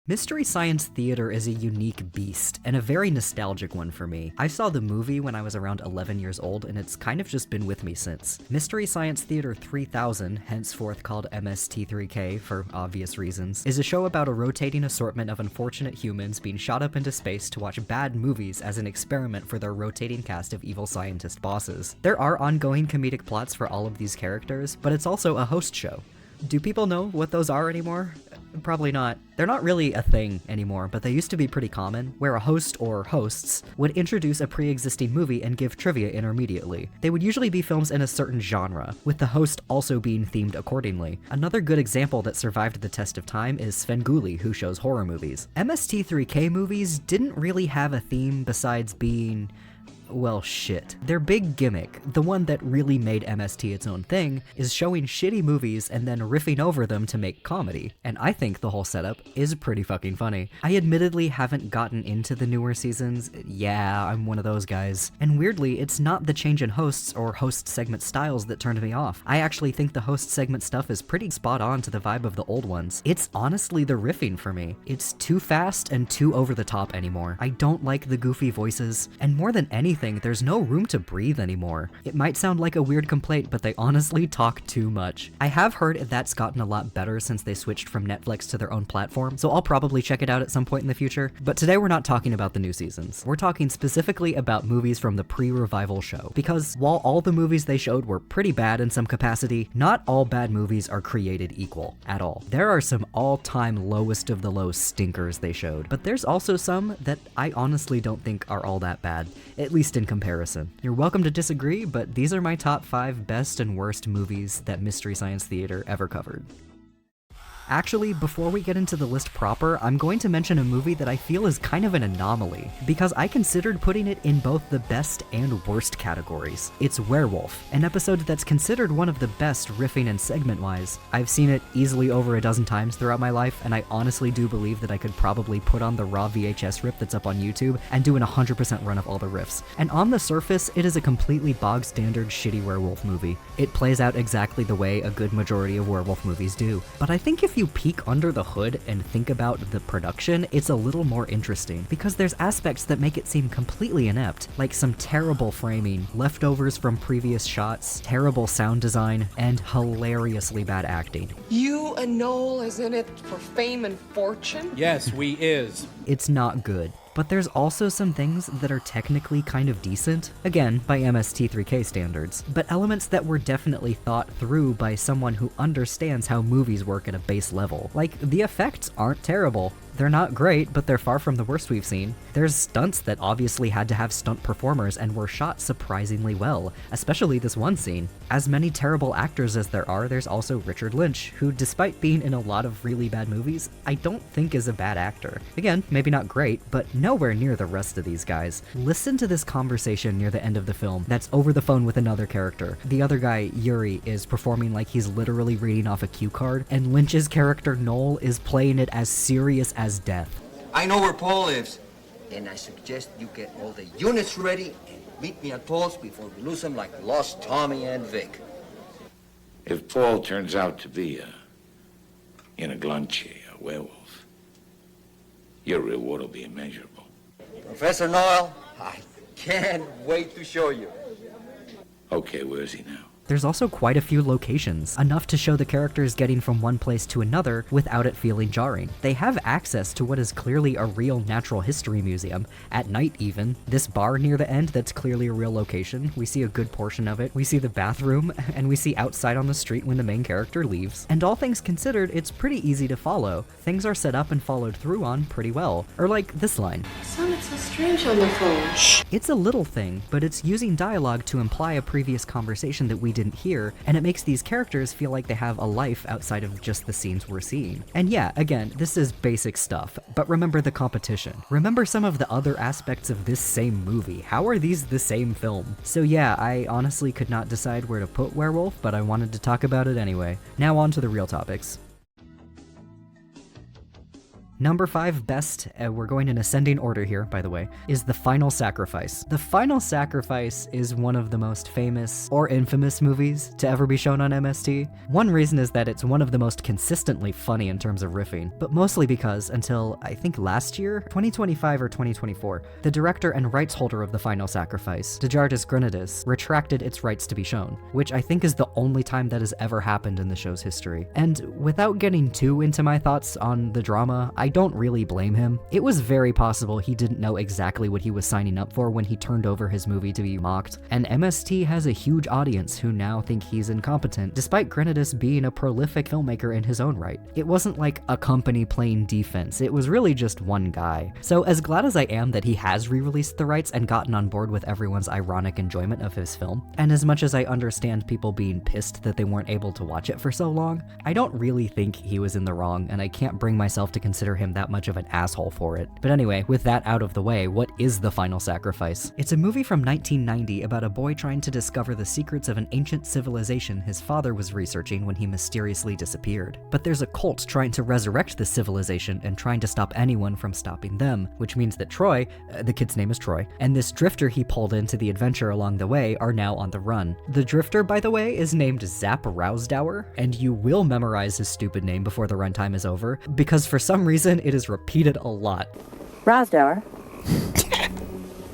Mystery Science Theater is a unique beast, and a very nostalgic one for me. I saw the movie when I was around 11 years old, and it's kind of just been with me since. Mystery Science Theater 3000, henceforth called MST3K for obvious reasons, is a show about a rotating assortment of unfortunate humans being shot up into space to watch bad movies as an experiment for their rotating cast of evil scientist bosses. There are ongoing comedic plots for all of these characters, but it's also a host show. Do people know what those are anymore? Probably not. They're not really a thing anymore, but they used to be pretty common, where a host or hosts would introduce a pre-existing movie and give trivia intermediately. They would usually be films in a certain genre, with the host also being themed accordingly. Another good example that survived the test of time is Svengoolie, who shows horror movies. MST3K movies didn't really have a theme besides being... well, shit. Their big gimmick, the one that really made MST its own thing, is showing shitty movies and then riffing over them to make comedy. And I think the whole setup is pretty fucking funny. I admittedly haven't gotten into the newer seasons. Yeah, I'm one of those guys. And weirdly, it's not the change in hosts or host segment styles that turned me off. I actually think the host segment stuff is pretty spot on to the vibe of the old ones. It's honestly the riffing for me. It's too fast and too over the top anymore. I don't like the goofy voices, and more than anything, there's no room to breathe anymore. It might sound like a weird complaint, but they honestly talk too much. I have heard that's gotten a lot better since they switched from Netflix to their own platform, so I'll probably check it out at some point in the future. But today we're not talking about the new seasons. We're talking specifically about movies from the pre-revival show, because while all the movies they showed were pretty bad in some capacity, not all bad movies are created equal at all. There are some all-time lowest of the low stinkers they showed, but there's also some that I honestly don't think are all that bad, at least in comparison. You're welcome to disagree, but these are my top 5 best and worst movies that Mystery Science Theater ever covered. Actually, before we get into the list proper, I'm going to mention a movie that I feel is kind of an anomaly, because I considered putting it in both the best and worst categories. It's Werewolf, an episode that's considered one of the best riffing and segment-wise. I've seen it easily over a dozen times throughout my life, and I honestly do believe that I could probably put on the raw VHS rip that's up on YouTube and do an 100% run of all the riffs. And on the surface, it is a completely bog-standard shitty werewolf movie. It plays out exactly the way a good majority of werewolf movies do. But I think if you peek under the hood and think about the production, it's a little more interesting, because there's aspects that make it seem completely inept, like some terrible framing, leftovers from previous shots, terrible sound design, and hilariously bad acting. You and Noel is in it for fame and fortune? Yes, we is. It's not good. But there's also some things that are technically kind of decent, again, by MST3K standards, but elements that were definitely thought through by someone who understands how movies work at a base level. Like, the effects aren't terrible. They're not great, but they're far from the worst we've seen. There's stunts that obviously had to have stunt performers and were shot surprisingly well, especially this one scene. As many terrible actors as there are, there's also Richard Lynch, who despite being in a lot of really bad movies, I don't think is a bad actor. Again, maybe not great, but nowhere near the rest of these guys. Listen to this conversation near the end of the film that's over the phone with another character. The other guy, Yuri, is performing like he's literally reading off a cue card, and Lynch's character, Noel, is playing it as serious as death. I know where Paul lives, and I suggest you get all the units ready and meet me at Paul's before we lose them like we lost Tommy and Vic. If Paul turns out to be a werewolf, your reward will be immeasurable. Professor Noel, I can't wait to show you. Okay, where's he now? There's also quite a few locations, enough to show the characters getting from one place to another without it feeling jarring. They have access to what is clearly a real natural history museum, at night even. This bar near the end that's clearly a real location, we see a good portion of it. We see the bathroom, and we see outside on the street when the main character leaves. And all things considered, it's pretty easy to follow. Things are set up and followed through on pretty well. Or like this line. Sounded so strange on the phone. Shh. It's a little thing, but it's using dialogue to imply a previous conversation that we didn't hear, and it makes these characters feel like they have a life outside of just the scenes we're seeing. And yeah, again, this is basic stuff, but remember the competition. Remember some of the other aspects of this same movie. How are these the same film? So yeah, I honestly could not decide where to put Werewolf, but I wanted to talk about it anyway. Now on to the real topics. Number 5 best, we're going in ascending order here, by the way, is The Final Sacrifice. The Final Sacrifice is one of the most famous or infamous movies to ever be shown on MST. One reason is that it's one of the most consistently funny in terms of riffing, but mostly because until I think last year, 2025 or 2024, the director and rights holder of The Final Sacrifice, Djardis Grenadis, retracted its rights to be shown, which I think is the only time that has ever happened in the show's history. And without getting too into my thoughts on the drama, I don't really blame him. It was very possible he didn't know exactly what he was signing up for when he turned over his movie to be mocked, and MST has a huge audience who now think he's incompetent, despite Grenadis being a prolific filmmaker in his own right. It wasn't like a company playing defense, it was really just one guy. So as glad as I am that he has re-released the rights and gotten on board with everyone's ironic enjoyment of his film, and as much as I understand people being pissed that they weren't able to watch it for so long, I don't really think he was in the wrong, and I can't bring myself to consider him that much of an asshole for it. But anyway, with that out of the way, what is The Final Sacrifice? It's a movie from 1990 about a boy trying to discover the secrets of an ancient civilization his father was researching when he mysteriously disappeared. But there's a cult trying to resurrect this civilization and trying to stop anyone from stopping them, which means that Troy, the kid's name is Troy, and this drifter he pulled into the adventure along the way are now on the run. The drifter, by the way, is named Zap Rousdower, and you will memorize his stupid name before the runtime is over, because for some reason it is repeated a lot. Rousdower.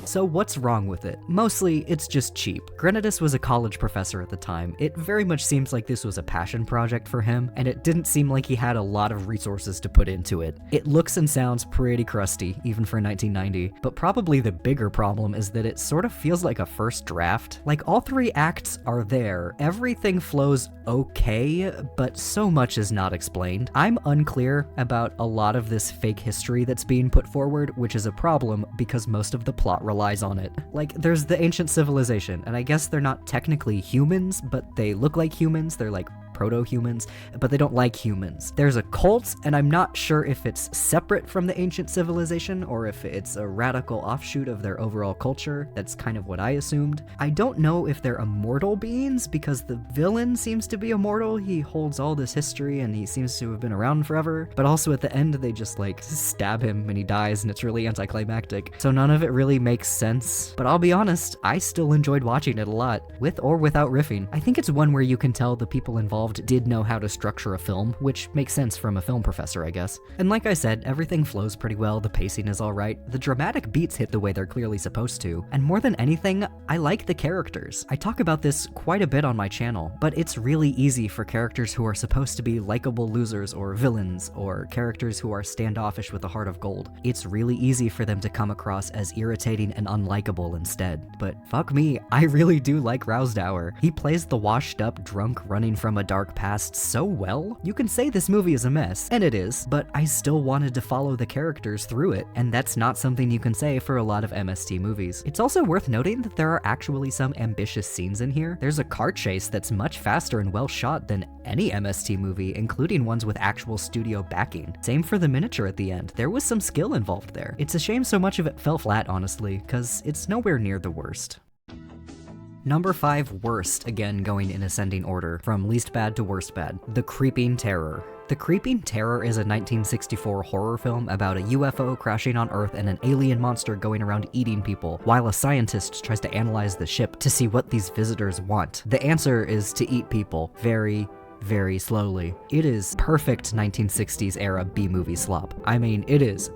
So what's wrong with it? Mostly, it's just cheap. Grenadis was a college professor at the time. It very much seems like this was a passion project for him, and it didn't seem like he had a lot of resources to put into it. It looks and sounds pretty crusty, even for 1990, but probably the bigger problem is that it sort of feels like a first draft. Like, all 3 acts are there, everything flows okay, but so much is not explained. I'm unclear about a lot of this fake history that's being put forward, which is a problem because most of the plot relies on it. Like, there's the ancient civilization, and I guess they're not technically humans, but they look like humans. They're like proto-humans, but they don't like humans. There's a cult, and I'm not sure if it's separate from the ancient civilization or if it's a radical offshoot of their overall culture. That's kind of what I assumed. I don't know if they're immortal beings, because the villain seems to be immortal. He holds all this history and he seems to have been around forever, but also at the end they just like stab him and he dies, and it's really anticlimactic. So none of it really makes sense, but I'll be honest, I still enjoyed watching it a lot, with or without riffing. I think it's one where you can tell the people involved did know how to structure a film, which makes sense from a film professor, I guess. And like I said, everything flows pretty well, the pacing is alright, the dramatic beats hit the way they're clearly supposed to, and more than anything, I like the characters. I talk about this quite a bit on my channel, but it's really easy for characters who are supposed to be likable losers or villains, or characters who are standoffish with a heart of gold. It's really easy for them to come across as irritating and unlikable instead. But fuck me, I really do like Rousdower. He plays the washed up drunk running from a dark past so well. You can say this movie is a mess, and it is, but I still wanted to follow the characters through it, and that's not something you can say for a lot of MST movies. It's also worth noting that there are actually some ambitious scenes in here. There's a car chase that's much faster and well shot than any MST movie, including ones with actual studio backing. Same for the miniature at the end. There was some skill involved there. It's a shame so much of it fell flat, honestly, because it's nowhere near the worst. Number 5 worst, again going in ascending order, from least bad to worst bad, The Creeping Terror. The Creeping Terror is a 1964 horror film about a UFO crashing on Earth and an alien monster going around eating people, while a scientist tries to analyze the ship to see what these visitors want. The answer is to eat people very, very slowly. It is perfect 1960s era B-movie slop. I mean, it is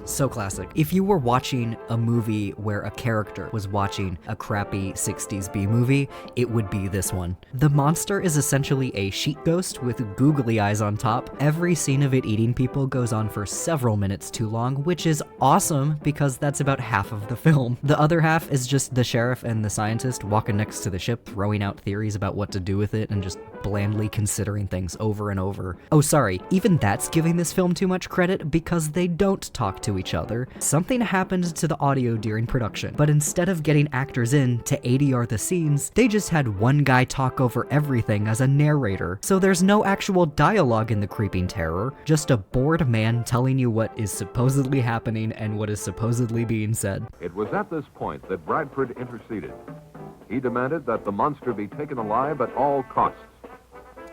so classic. If you were watching a movie where a character was watching a crappy 60s B-movie, it would be this one. The monster is essentially a sheet ghost with googly eyes on top. Every scene of it eating people goes on for several minutes too long, which is awesome because that's about half of the film. The other half is just the sheriff and the scientist walking next to the ship, throwing out theories about what to do with it and just blandly considering things over and over. Oh, sorry, even that's giving this film too much credit because they don't talk to each other. Something happened to the audio during production, but instead of getting actors in to ADR the scenes, they just had one guy talk over everything as a narrator. So there's no actual dialogue in The Creeping Terror, just a bored man telling you what is supposedly happening and what is supposedly being said. It was at this point that Bradford interceded. He demanded that the monster be taken alive at all costs.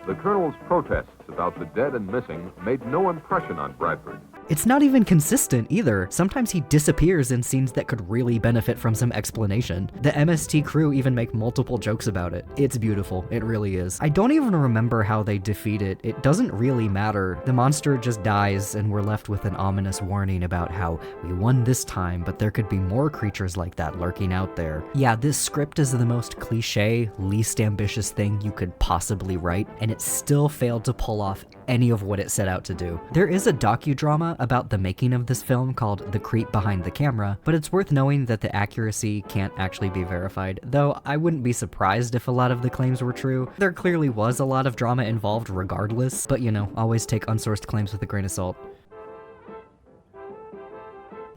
The colonel's protests about the dead and missing made no impression on Bradford. It's not even consistent either. Sometimes he disappears in scenes that could really benefit from some explanation. The MST crew even make multiple jokes about it. It's beautiful, it really is. I don't even remember how they defeat it. It doesn't really matter. The monster just dies and we're left with an ominous warning about how we won this time, but there could be more creatures like that lurking out there. Yeah, this script is the most cliche, least ambitious thing you could possibly write, and it still failed to pull off any of what it set out to do. There is a docudrama about the making of this film called The Creep Behind the Camera, but it's worth knowing that the accuracy can't actually be verified, though I wouldn't be surprised if a lot of the claims were true. There clearly was a lot of drama involved regardless, but you know, always take unsourced claims with a grain of salt.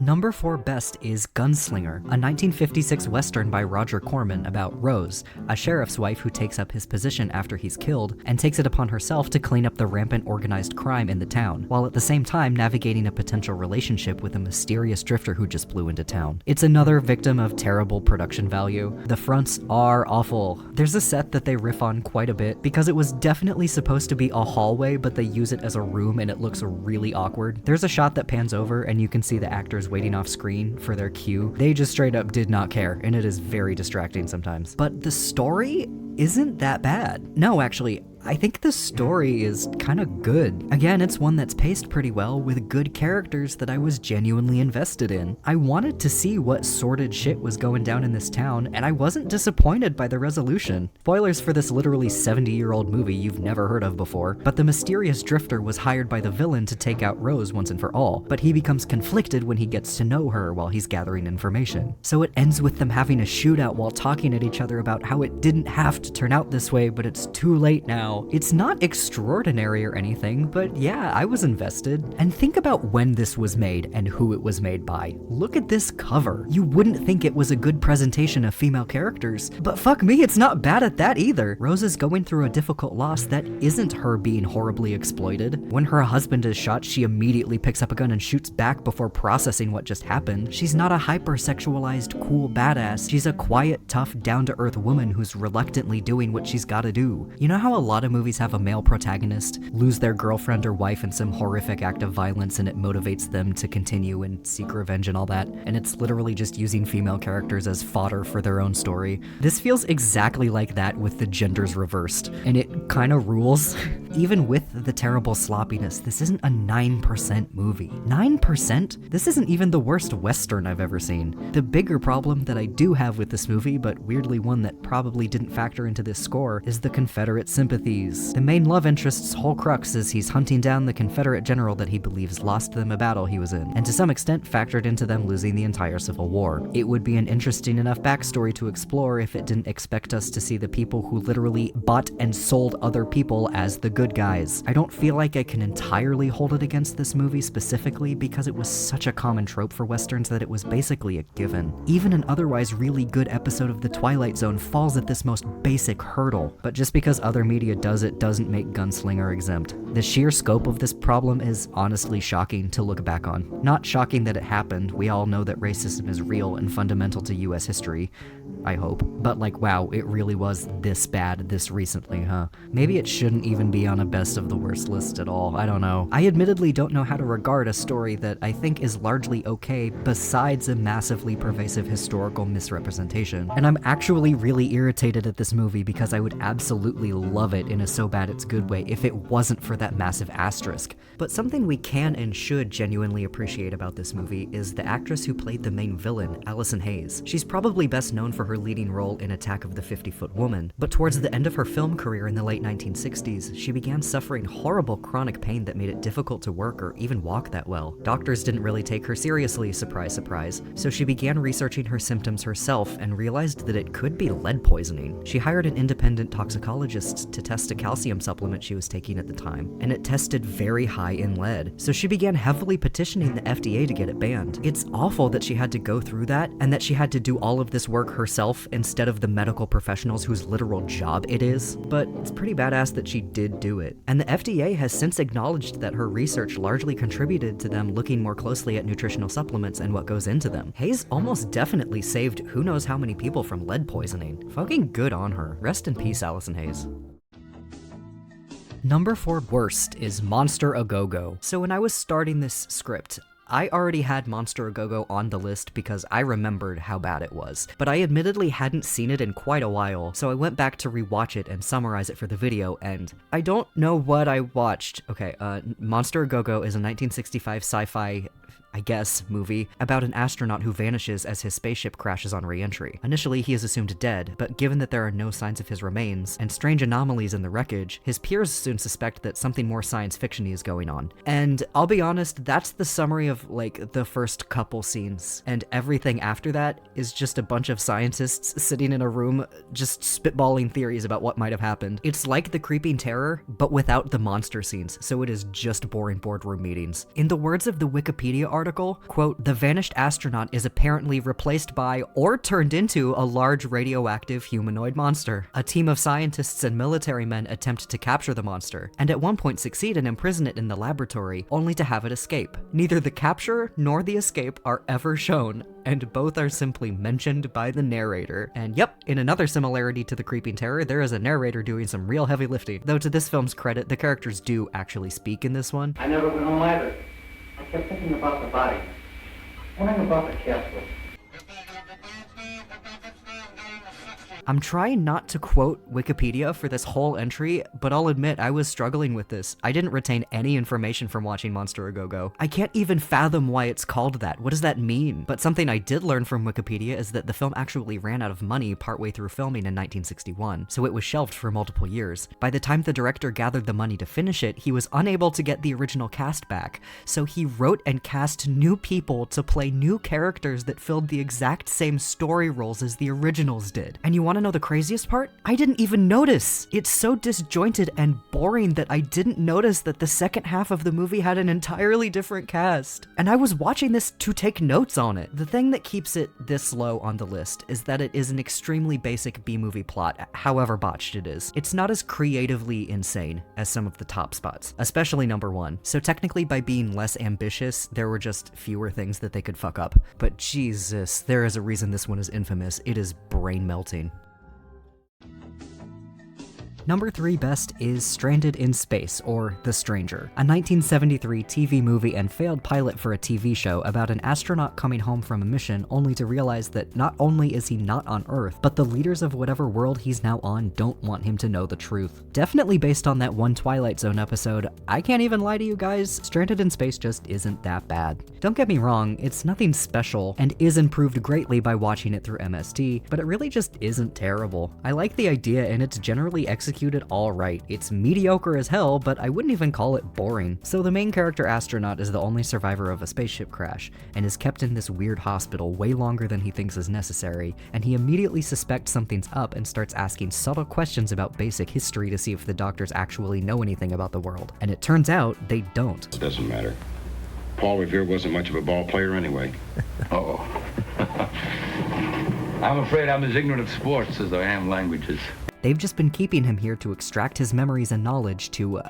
Number 4 best is Gunslinger, a 1956 western by Roger Corman about Rose, a sheriff's wife who takes up his position after he's killed and takes it upon herself to clean up the rampant organized crime in the town, while at the same time navigating a potential relationship with a mysterious drifter who just blew into town. It's another victim of terrible production value. The fronts are awful. There's a set that they riff on quite a bit because it was definitely supposed to be a hallway, but they use it as a room and it looks really awkward. There's a shot that pans over and you can see the actors waiting off screen for their cue. They just straight up did not care, and it is very distracting sometimes. But the story isn't that bad. No, actually, I think the story is kind of good. Again, it's one that's paced pretty well with good characters that I was genuinely invested in. I wanted to see what sordid shit was going down in this town, and I wasn't disappointed by the resolution. Spoilers for this literally 70-year-old movie you've never heard of before, but the mysterious drifter was hired by the villain to take out Rose once and for all, but he becomes conflicted when he gets to know her while he's gathering information. So it ends with them having a shootout while talking at each other about how it didn't have to turn out this way, but it's too late now. It's not extraordinary or anything, but yeah, I was invested. And think about when this was made and who it was made by. Look at this cover. You wouldn't think it was a good presentation of female characters, but fuck me, it's not bad at that either. Rose is going through a difficult loss that isn't her being horribly exploited. When her husband is shot, she immediately picks up a gun and shoots back before processing what just happened. She's not a hyper-sexualized, cool badass. She's a quiet, tough, down-to-earth woman who's reluctantly doing what she's gotta do. You know how a lot of movies have a male protagonist lose their girlfriend or wife in some horrific act of violence and it motivates them to continue and seek revenge and all that, and it's literally just using female characters as fodder for their own story? This feels exactly like that with the genders reversed, and it kinda rules. Even with the terrible sloppiness, this isn't a 9% movie. 9%? This isn't even the worst Western I've ever seen. The bigger problem that I do have with this movie, but weirdly one that probably didn't factor into this score, is the Confederate sympathies. The main love interest's whole crux is he's hunting down the Confederate general that he believes lost them a battle he was in, and to some extent factored into them losing the entire Civil War. It would be an interesting enough backstory to explore if it didn't expect us to see the people who literally bought and sold other people as the good guys. I don't feel like I can entirely hold it against this movie specifically because it was such a common trope for Westerns that it was basically a given. Even an otherwise really good episode of The Twilight Zone falls at this most basic hurdle, but just because other media does it doesn't make Gunslinger exempt. The sheer scope of this problem is honestly shocking to look back on. Not shocking that it happened, we all know that racism is real and fundamental to US history, I hope. But like, wow, it really was this bad this recently, huh? Maybe it shouldn't even be on a best of the worst list at all, I don't know. I admittedly don't know how to regard a story that I think is largely okay besides a massively pervasive historical misrepresentation. And I'm actually really irritated at this movie because I would absolutely love it in a so bad it's good way if it wasn't for that massive asterisk. But something we can and should genuinely appreciate about this movie is the actress who played the main villain, Allison Hayes. She's probably best known for her leading role in Attack of the 50-Foot Woman, but towards the end of her film career in the late 1960s, she began suffering horrible chronic pain that made it difficult to work or even walk that well. Doctors didn't really take her seriously, surprise surprise, so she began researching her symptoms herself and realized that it could be lead poisoning. She hired an independent toxicologist to test a calcium supplement she was taking at the time, and it tested very high in lead, so she began heavily petitioning the FDA to get it banned. It's awful that she had to go through that, and that she had to do all of this work herself instead of the medical professionals whose literal job it is, but it's pretty badass that she did do it. And the FDA has since acknowledged that her research largely contributed to them looking more closely at nutritional supplements and what goes into them. Hayes almost definitely saved who knows how many people from lead poisoning. Fucking good on her. Rest in peace, Allison Hayes. Number 4 worst is Monster A Go-Go. So when I was starting this script, I already had Monster A Go-Go on the list because I remembered how bad it was, but I admittedly hadn't seen it in quite a while, so I went back to rewatch it and summarize it for the video, and I don't know what I watched. Okay, Monster A Go-Go is a 1965 sci-fi, I guess, movie about an astronaut who vanishes as his spaceship crashes on re-entry. Initially, he is assumed dead, but given that there are no signs of his remains and strange anomalies in the wreckage, his peers soon suspect that something more science fiction-y is going on. And I'll be honest, that's the summary of, like, the first couple scenes, and everything after that is just a bunch of scientists sitting in a room just spitballing theories about what might have happened. It's like The Creeping Terror, but without the monster scenes, so it is just boring boardroom meetings. In the words of the Wikipedia article, quote, "The vanished astronaut is apparently replaced by or turned into a large radioactive humanoid monster. A team of scientists and military men attempt to capture the monster, and at one point succeed and imprison it in the laboratory, only to have it escape. Neither the capture nor the escape are ever shown, and both are simply mentioned by the narrator." And yep, in another similarity to The Creeping Terror, there is a narrator doing some real heavy lifting. Though to this film's credit, the characters do actually speak in this one. I never been home either. I kept thinking about the body, wondering about the casket. I'm trying not to quote Wikipedia for this whole entry, but I'll admit I was struggling with this. I didn't retain any information from watching Monster A Go-Go. I can't even fathom why it's called that. What does that mean? But something I did learn from Wikipedia is that the film actually ran out of money partway through filming in 1961, so it was shelved for multiple years. By the time the director gathered the money to finish it, he was unable to get the original cast back, so he wrote and cast new people to play new characters that filled the exact same story roles as the originals did. And you want to know the craziest part? I didn't even notice. It's so disjointed and boring that I didn't notice that the second half of the movie had an entirely different cast. And I was watching this to take notes on it. The thing that keeps it this low on the list is that it is an extremely basic B-movie plot, however botched it is. It's not as creatively insane as some of the top spots, especially number 1. So technically by being less ambitious, there were just fewer things that they could fuck up. But Jesus, there is a reason this one is infamous. It is brain melting. Number 3 best is Stranded in Space, or The Stranger, a 1973 TV movie and failed pilot for a TV show about an astronaut coming home from a mission only to realize that not only is he not on Earth, but the leaders of whatever world he's now on don't want him to know the truth. Definitely based on that one Twilight Zone episode, I can't even lie to you guys, Stranded in Space just isn't that bad. Don't get me wrong, it's nothing special, and is improved greatly by watching it through MST, but it really just isn't terrible. I like the idea and it's generally executed alright. It's mediocre as hell, but I wouldn't even call it boring. So the main character astronaut is the only survivor of a spaceship crash, and is kept in this weird hospital way longer than he thinks is necessary, and he immediately suspects something's up and starts asking subtle questions about basic history to see if the doctors actually know anything about the world. And it turns out they don't. It doesn't matter. Paul Revere wasn't much of a ball player anyway. Uh-oh. I'm afraid I'm as ignorant of sports as I am languages. They've just been keeping him here to extract his memories and knowledge to,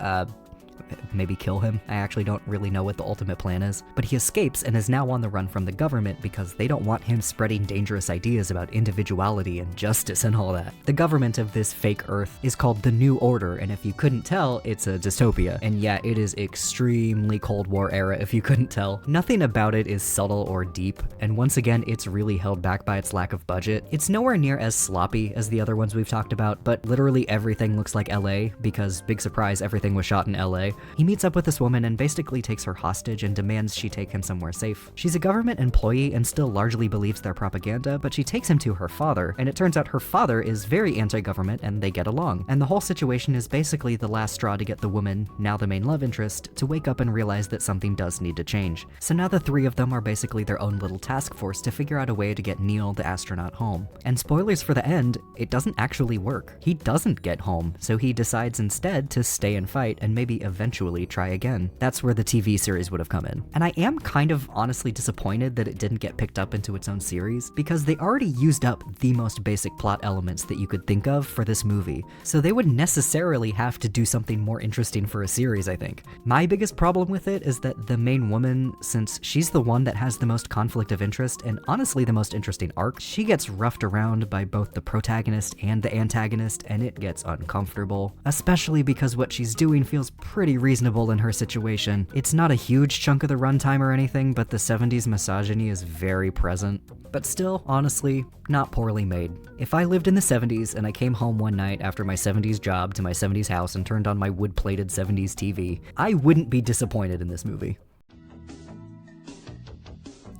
maybe kill him. I actually don't really know what the ultimate plan is, but he escapes and is now on the run from the government because they don't want him spreading dangerous ideas about individuality and justice and all that. The government of this fake Earth is called the New Order, and if you couldn't tell, it's a dystopia. And yeah, it is extremely Cold War era if you couldn't tell. Nothing about it is subtle or deep, and once again, it's really held back by its lack of budget. It's nowhere near as sloppy as the other ones we've talked about, but literally everything looks like LA because, big surprise, everything was shot in LA. He meets up with this woman and basically takes her hostage and demands she take him somewhere safe. She's a government employee and still largely believes their propaganda, but she takes him to her father, and it turns out her father is very anti-government and they get along. And the whole situation is basically the last straw to get the woman, now the main love interest, to wake up and realize that something does need to change. So now the three of them are basically their own little task force to figure out a way to get Neil, the astronaut, home. And spoilers for the end, it doesn't actually work. He doesn't get home, so he decides instead to stay and fight and maybe eventually eventually try again. That's where the TV series would have come in. And I am kind of honestly disappointed that it didn't get picked up into its own series, because they already used up the most basic plot elements that you could think of for this movie, so they would necessarily have to do something more interesting for a series, I think. My biggest problem with it is that the main woman, since she's the one that has the most conflict of interest and honestly the most interesting arc, she gets roughed around by both the protagonist and the antagonist, and it gets uncomfortable, especially because what she's doing feels pretty reasonable in her situation. It's not a huge chunk of the runtime or anything, but the 70s misogyny is very present. But still, honestly, not poorly made. If I lived in the 70s and I came home one night after my 70s job to my 70s house and turned on my wood-plated 70s TV, I wouldn't be disappointed in this movie.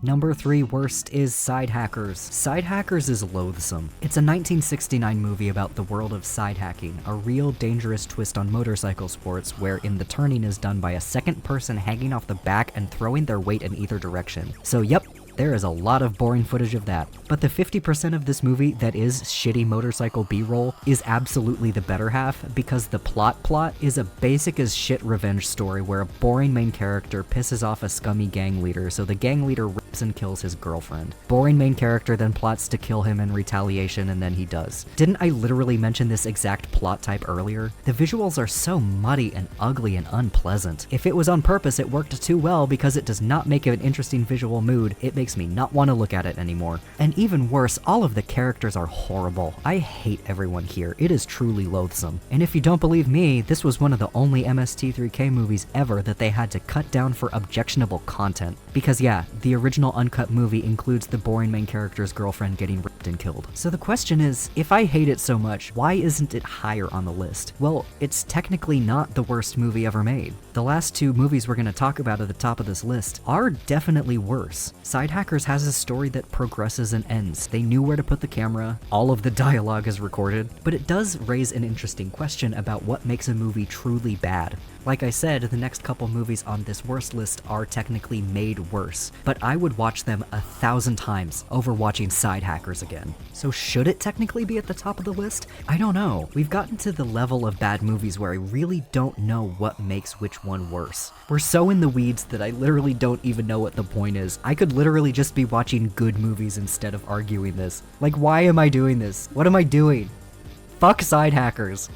Number 3 worst is Side Hackers. Side Hackers is loathsome. It's a 1969 movie about the world of side hacking, a real dangerous twist on motorcycle sports wherein the turning is done by a second person hanging off the back and throwing their weight in either direction. So yep, there is a lot of boring footage of that. But the 50% of this movie that is shitty motorcycle B-roll is absolutely the better half, because the plot is a basic as shit revenge story where a boring main character pisses off a scummy gang leader, so the gang leader rips and kills his girlfriend. Boring main character then plots to kill him in retaliation, and then he does. Didn't I literally mention this exact plot type earlier? The visuals are so muddy and ugly and unpleasant. If it was on purpose, it worked too well because it does not make an interesting visual mood. It makes me not want to look at it anymore. And even worse, all of the characters are horrible. I hate everyone here. It is truly loathsome. And if you don't believe me, this was one of the only MST3K movies ever that they had to cut down for objectionable content. Because yeah, the original uncut movie includes the boring main character's girlfriend getting ripped and killed. So the question is, if I hate it so much, why isn't it higher on the list? Well, it's technically not the worst movie ever made. The last 2 movies we're going to talk about at the top of this list are definitely worse. Side Hackers has a story that progresses and ends. They knew where to put the camera, all of the dialogue is recorded, but it does raise an interesting question about what makes a movie truly bad. Like I said, the next couple movies on this worst list are technically made worse, but I would watch them 1,000 times over watching Side Hackers again. So should it technically be at the top of the list? I don't know. We've gotten to the level of bad movies where I really don't know what makes which one worse. We're so in the weeds that I literally don't even know what the point is. I could literally just be watching good movies instead of arguing this. Like, why am I doing this? What am I doing? Fuck Side Hackers.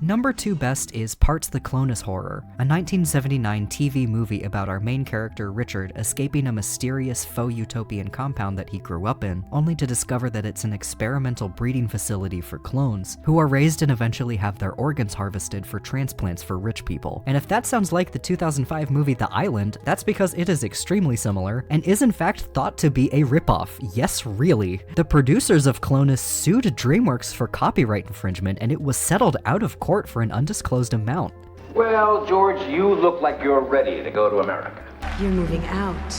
Number 2 best is Parts the Clonus Horror, a 1979 TV movie about our main character Richard escaping a mysterious faux utopian compound that he grew up in, only to discover that it's an experimental breeding facility for clones, who are raised and eventually have their organs harvested for transplants for rich people. And if that sounds like the 2005 movie The Island, that's because it is extremely similar, and is in fact thought to be a ripoff. Yes, really. The producers of Clonus sued DreamWorks for copyright infringement, and it was settled out of court for an undisclosed amount. Well, George, you look like you're ready to go to America. You're moving out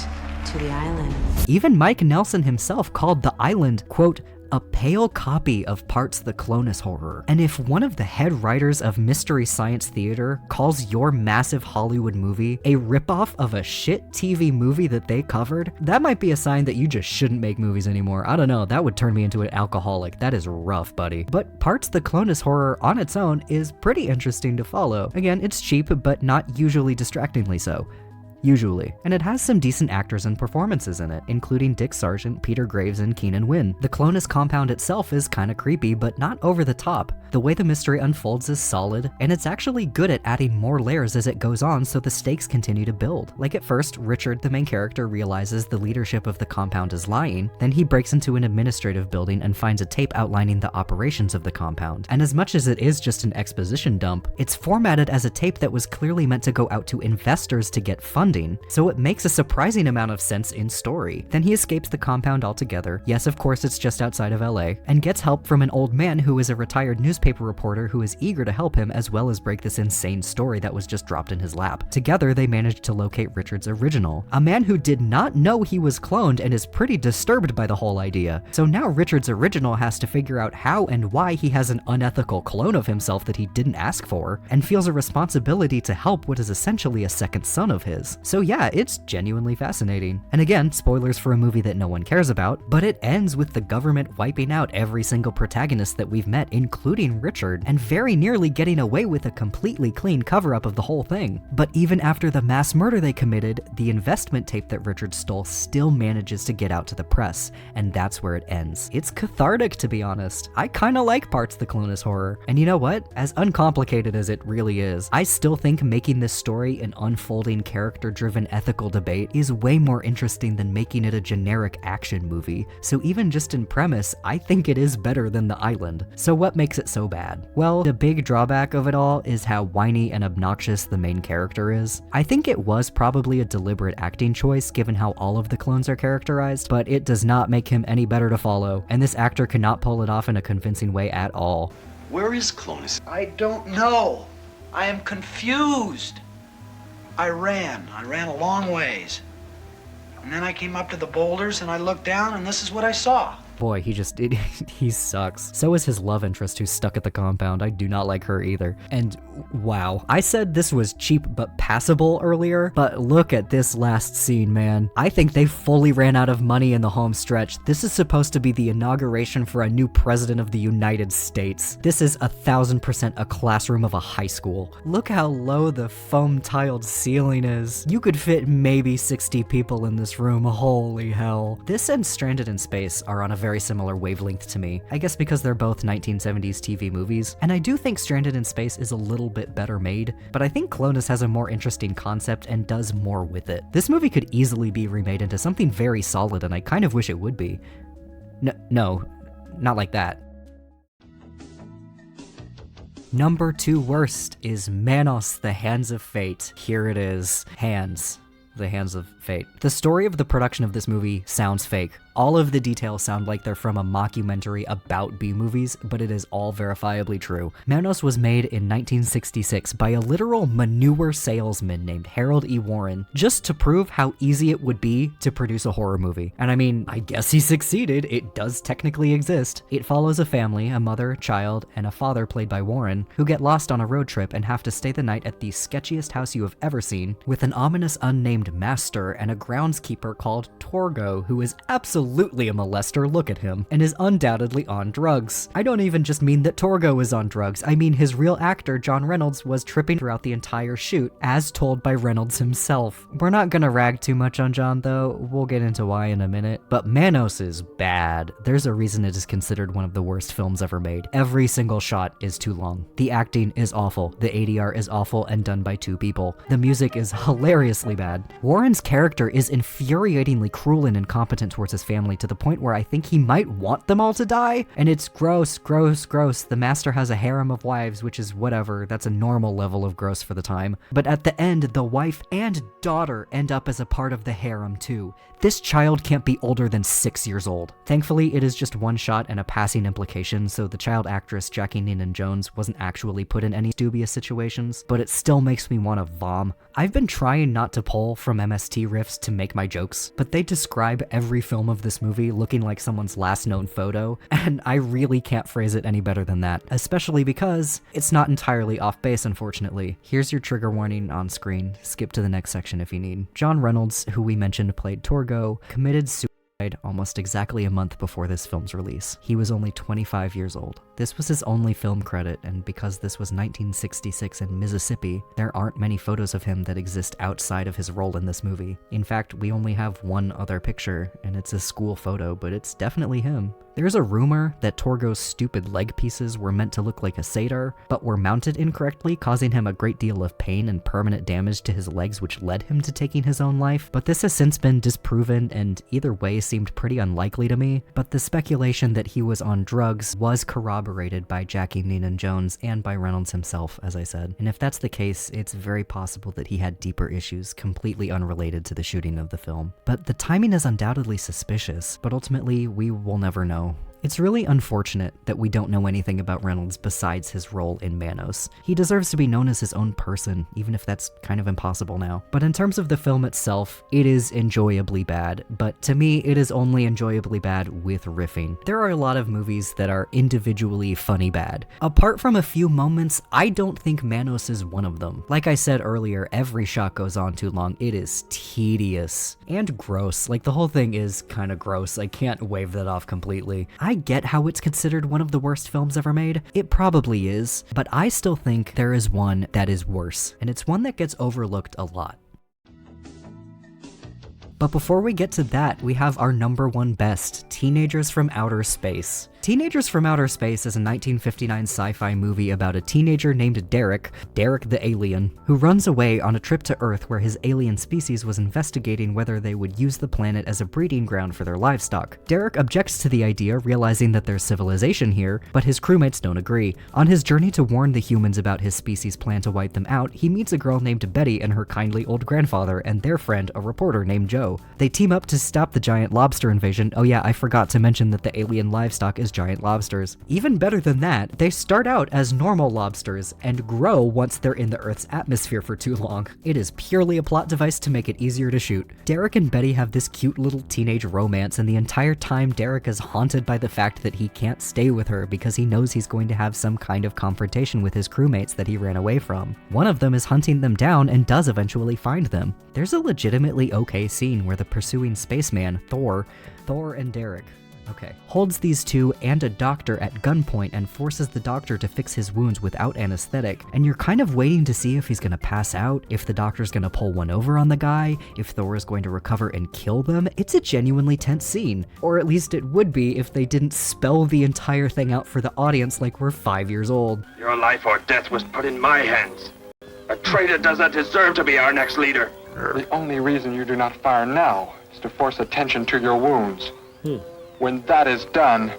to the island. Even Mike Nelson himself called The Island, quote, a pale copy of Parts the Clonus Horror. And if one of the head writers of Mystery Science Theater calls your massive Hollywood movie a ripoff of a shit TV movie that they covered, that might be a sign that you just shouldn't make movies anymore. I don't know, that would turn me into an alcoholic. That is rough, buddy. But Parts the Clonus Horror on its own is pretty interesting to follow. Again, it's cheap, but not usually distractingly so. Usually. And it has some decent actors and performances in it, including Dick Sargent, Peter Graves, and Keenan Wynn. The Clonus compound itself is kinda creepy, but not over the top. The way the mystery unfolds is solid, and it's actually good at adding more layers as it goes on, so the stakes continue to build. Like at first, Richard, the main character, realizes the leadership of the compound is lying, then he breaks into an administrative building and finds a tape outlining the operations of the compound. And as much as it is just an exposition dump, it's formatted as a tape that was clearly meant to go out to investors to get funding, so it makes a surprising amount of sense in story. Then he escapes the compound altogether, yes of course it's just outside of LA, and gets help from an old man who is a retired newspaper reporter who is eager to help him as well as break this insane story that was just dropped in his lap. Together they manage to locate Richard's original, a man who did not know he was cloned and is pretty disturbed by the whole idea. So now Richard's original has to figure out how and why he has an unethical clone of himself that he didn't ask for, and feels a responsibility to help what is essentially a second son of his. things. So yeah, it's genuinely fascinating. And again, spoilers for a movie that no one cares about, but it ends with the government wiping out every single protagonist that we've met, including Richard, and very nearly getting away with a completely clean cover-up of the whole thing. But even after the mass murder they committed, the investment tape that Richard stole still manages to get out to the press, and that's where it ends. It's cathartic, to be honest. I kinda like parts of the Clonus horror, and you know what? As uncomplicated as it really is, I still think making this story an unfolding character-driven ethical debate is way more interesting than making it a generic action movie, so even just in premise, I think it is better than The Island. So what makes it so bad? Well, the big drawback of it all is how whiny and obnoxious the main character is. I think it was probably a deliberate acting choice given how all of the clones are characterized, but it does not make him any better to follow, and this actor cannot pull it off in a convincing way at all. Where is Clonus? I don't know. I am confused. I ran a long ways. And then I came up to the boulders and I looked down and this is what I saw. Boy, he sucks. So is his love interest who's stuck at the compound. I do not like her either. And wow, I said this was cheap but passable earlier, but look at this last scene, man. I think they fully ran out of money in the home stretch. This is supposed to be the inauguration for a new president of the United States. This is 1000% a classroom of a high school. Look how low the foam tiled ceiling is. You could fit maybe 60 people in this room, holy hell. This and Stranded in Space are on a very similar wavelength to me. I guess because they're both 1970s TV movies, and I do think Stranded in Space is a little bit better made, but I think Clonus has a more interesting concept and does more with it. This movie could easily be remade into something very solid, and I kind of wish it would be. No, not like that. Number 2 worst is Manos, The Hands of Fate. Here it is. Hands. The Hands of Fate. The story of the production of this movie sounds fake. All of the details sound like they're from a mockumentary about B-movies, but it is all verifiably true. Manos was made in 1966 by a literal manure salesman named Harold E. Warren, just to prove how easy it would be to produce a horror movie. And I mean, I guess he succeeded. It does technically exist. It follows a family, a mother, child, and a father played by Warren, who get lost on a road trip and have to stay the night at the sketchiest house you have ever seen, with an ominous unnamed master and a groundskeeper called Torgo, who is absolutely a molester, look at him, and is undoubtedly on drugs. I don't even just mean that Torgo is on drugs, I mean his real actor, John Reynolds, was tripping throughout the entire shoot, as told by Reynolds himself. We're not gonna rag too much on John though, we'll get into why in a minute, but Manos is bad. There's a reason it is considered one of the worst films ever made. Every single shot is too long. The acting is awful, the ADR is awful and done by 2 people. The music is hilariously bad. Warren's character is infuriatingly cruel and incompetent towards his family to the point where I think he might want them all to die, and it's gross, gross, gross. The master has a harem of wives, which is whatever, that's a normal level of gross for the time. But at the end, the wife and daughter end up as a part of the harem too. This child can't be older than 6 years old. Thankfully, it is just one shot and a passing implication, so the child actress Jackie Noonan-Jones wasn't actually put in any dubious situations, but it still makes me want to vom. I've been trying not to pull from MST riffs to make my jokes, but they describe every film of this movie looking like someone's last known photo, and I really can't phrase it any better than that, especially because it's not entirely off base, unfortunately. Here's your trigger warning on screen. Skip to the next section if you need. John Reynolds, who we mentioned played Torgo, committed suicide almost exactly a month before this film's release. He was only 25 years old. This was his only film credit, and because this was 1966 in Mississippi, there aren't many photos of him that exist outside of his role in this movie. In fact, we only have one other picture, and it's a school photo, but it's definitely him. There's a rumor that Torgo's stupid leg pieces were meant to look like a satyr, but were mounted incorrectly, causing him a great deal of pain and permanent damage to his legs, which led him to taking his own life. But this has since been disproven, and either way seemed pretty unlikely to me. But the speculation that he was on drugs was corroborated by Jackie Noonan-Jones and by Reynolds himself, as I said. And if that's the case, it's very possible that he had deeper issues completely unrelated to the shooting of the film. But the timing is undoubtedly suspicious, but ultimately we will never know. It's really unfortunate that we don't know anything about Reynolds besides his role in Manos. He deserves to be known as his own person, even if that's kind of impossible now. But in terms of the film itself, it is enjoyably bad, but to me, it is only enjoyably bad with riffing. There are a lot of movies that are individually funny bad. Apart from a few moments, I don't think Manos is one of them. Like I said earlier, every shot goes on too long. It is tedious and gross. Like, the whole thing is kind of gross. I can't wave that off completely. I get how it's considered one of the worst films ever made. It probably is, but I still think there is one that is worse, and it's one that gets overlooked a lot. But before we get to that, we have our number one best, Teenagers from Outer Space. Teenagers from Outer Space is a 1959 sci-fi movie about a teenager named Derek the alien, who runs away on a trip to Earth where his alien species was investigating whether they would use the planet as a breeding ground for their livestock. Derek objects to the idea, realizing that there's civilization here, but his crewmates don't agree. On his journey to warn the humans about his species' plan to wipe them out, he meets a girl named Betty and her kindly old grandfather and their friend, a reporter named Joe. They team up to stop the giant lobster invasion. Oh yeah, I forgot to mention that the alien livestock is giant lobsters. Even better than that, they start out as normal lobsters and grow once they're in the Earth's atmosphere for too long. It is purely a plot device to make it easier to shoot. Derek and Betty have this cute little teenage romance, and the entire time Derek is haunted by the fact that he can't stay with her because he knows he's going to have some kind of confrontation with his crewmates that he ran away from. One of them is hunting them down and does eventually find them. There's a legitimately okay scene where the pursuing spaceman, Thor and Derek, holds these two and a doctor at gunpoint and forces the doctor to fix his wounds without anesthetic, and you're kind of waiting to see if he's gonna pass out, if the doctor's gonna pull one over on the guy, if Thor is going to recover and kill them. It's a genuinely tense scene. Or at least it would be if they didn't spell the entire thing out for the audience like we're 5 years old. Your life or death was put in my hands. A traitor does not deserve to be our next leader. The only reason you do not fire now is to force attention to your wounds. When that is done...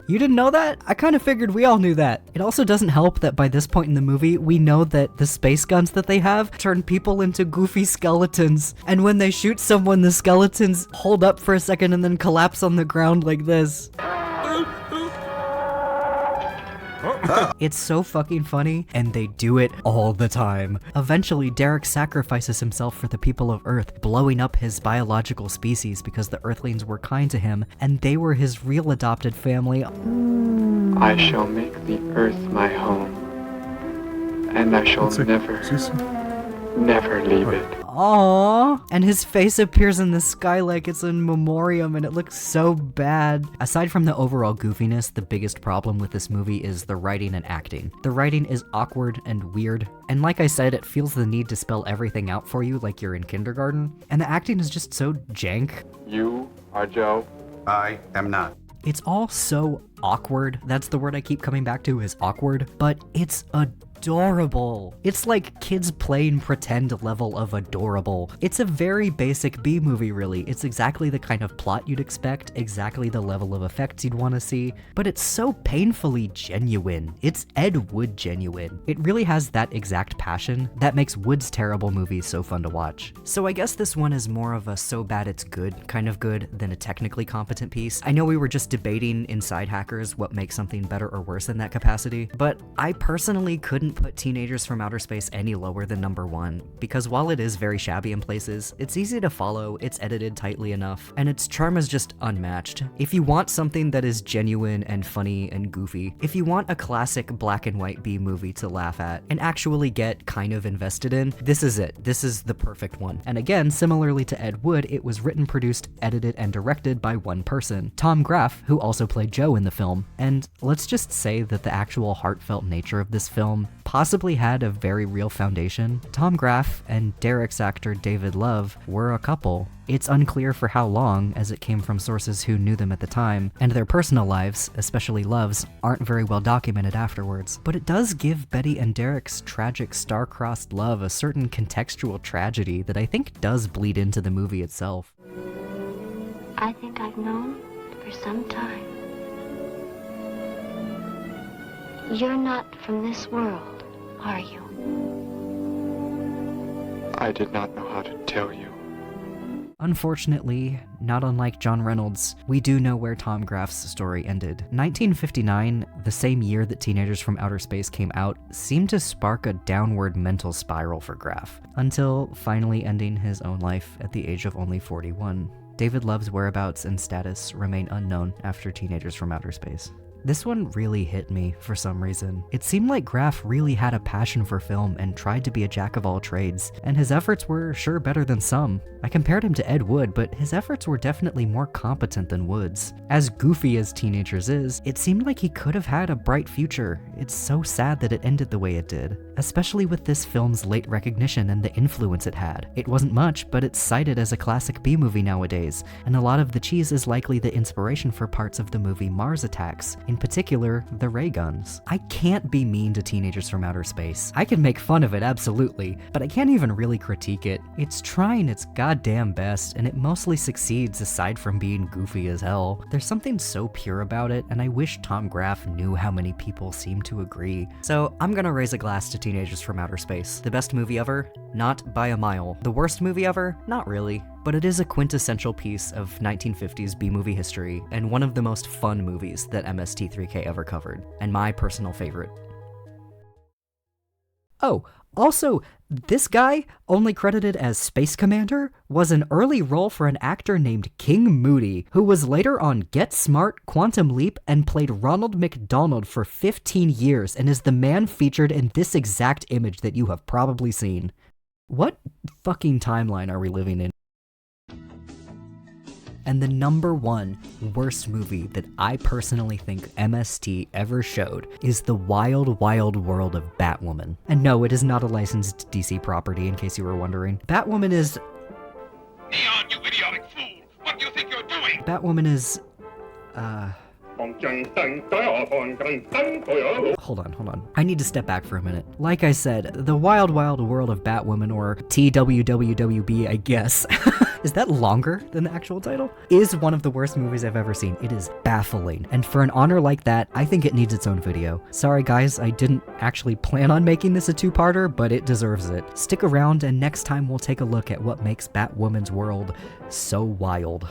You didn't know that? I kind of figured we all knew that. It also doesn't help that by this point in the movie, we know that the space guns that they have turn people into goofy skeletons. And when they shoot someone, the skeletons hold up for a second and then collapse on the ground like this. It's so fucking funny, and they do it all the time. Eventually, Derek sacrifices himself for the people of Earth, blowing up his biological species because the Earthlings were kind to him, and they were his real adopted family. I shall make the Earth my home, and I shall never leave it. Aww. And his face appears in the sky like it's in memoriam, and it looks so bad. Aside from the overall goofiness, the biggest problem with this movie is the writing and acting. The writing is awkward and weird, and like I said, it feels the need to spell everything out for you like you're in kindergarten, and the acting is just so jank. You are Joe. I am not. It's all so awkward. That's the word I keep coming back to, is awkward, but it's adorable. It's like kids playing pretend level of adorable. It's a very basic B movie, really. It's exactly the kind of plot you'd expect, exactly the level of effects you'd want to see, but it's so painfully genuine. It's Ed Wood genuine. It really has that exact passion that makes Wood's terrible movies so fun to watch. So I guess this one is more of a so bad it's good kind of good than a technically competent piece. I know we were just debating inside Hackers what makes something better or worse in that capacity, but I personally couldn't put Teenagers from Outer Space any lower than number one, because while it is very shabby in places, it's easy to follow, it's edited tightly enough, and its charm is just unmatched. If you want something that is genuine and funny and goofy, if you want a classic black and white B movie to laugh at and actually get kind of invested in, this is it. This is the perfect one. And again, similarly to Ed Wood, it was written, produced, edited, and directed by one person, Tom Graff, who also played Joe in the film. And let's just say that the actual heartfelt nature of this film possibly had a very real foundation. Tom Graff and Derek's actor David Love were a couple. It's unclear for how long, as it came from sources who knew them at the time, and their personal lives, especially Love's, aren't very well documented afterwards. But it does give Betty and Derek's tragic star-crossed love a certain contextual tragedy that I think does bleed into the movie itself. I think I've known for some time. You're not from this world, are you? I did not know how to tell you. Unfortunately, not unlike John Reynolds, we do know where Tom Graff's story ended. 1959, the same year that Teenagers from Outer Space came out, seemed to spark a downward mental spiral for Graff, until finally ending his own life at the age of only 41. David Love's whereabouts and status remain unknown after Teenagers from Outer Space. This one really hit me for some reason. It seemed like Graff really had a passion for film and tried to be a jack of all trades, and his efforts were sure better than some. I compared him to Ed Wood, but his efforts were definitely more competent than Wood's. As goofy as Teenagers is, it seemed like he could have had a bright future. It's so sad that it ended the way it did, especially with this film's late recognition and the influence it had. It wasn't much, but it's cited as a classic B-movie nowadays, and a lot of the cheese is likely the inspiration for parts of the movie Mars Attacks, in particular, the ray guns. I can't be mean to Teenagers from Outer Space. I can make fun of it, absolutely, but I can't even really critique it. It's trying its goddamn best, and it mostly succeeds aside from being goofy as hell. There's something so pure about it, and I wish Tom Graff knew how many people seem to agree. So I'm gonna raise a glass to Teenagers from Outer Space. The best movie ever? Not by a mile. The worst movie ever? Not really. But it is a quintessential piece of 1950s B-movie history, and one of the most fun movies that MST3K ever covered, and my personal favorite. Oh, also, this guy, only credited as Space Commander, was an early role for an actor named King Moody, who was later on Get Smart, Quantum Leap, and played Ronald McDonald for 15 years, and is the man featured in this exact image that you have probably seen. What fucking timeline are we living in? And the number one worst movie that I personally think MST ever showed is The Wild Wild World of Batwoman. And no, it is not a licensed DC property, in case you were wondering. Batwoman is... Neon, you idiotic fool! What do you think you're doing? Batwoman is... Hold on. I need to step back for a minute. Like I said, The Wild Wild World of Batwoman, or TWWWB, I guess, is that longer than the actual title? Is one of the worst movies I've ever seen. It is baffling, and for an honor like that, I think it needs its own video. Sorry guys, I didn't actually plan on making this a two-parter, but it deserves it. Stick around, and next time we'll take a look at what makes Batwoman's world so wild.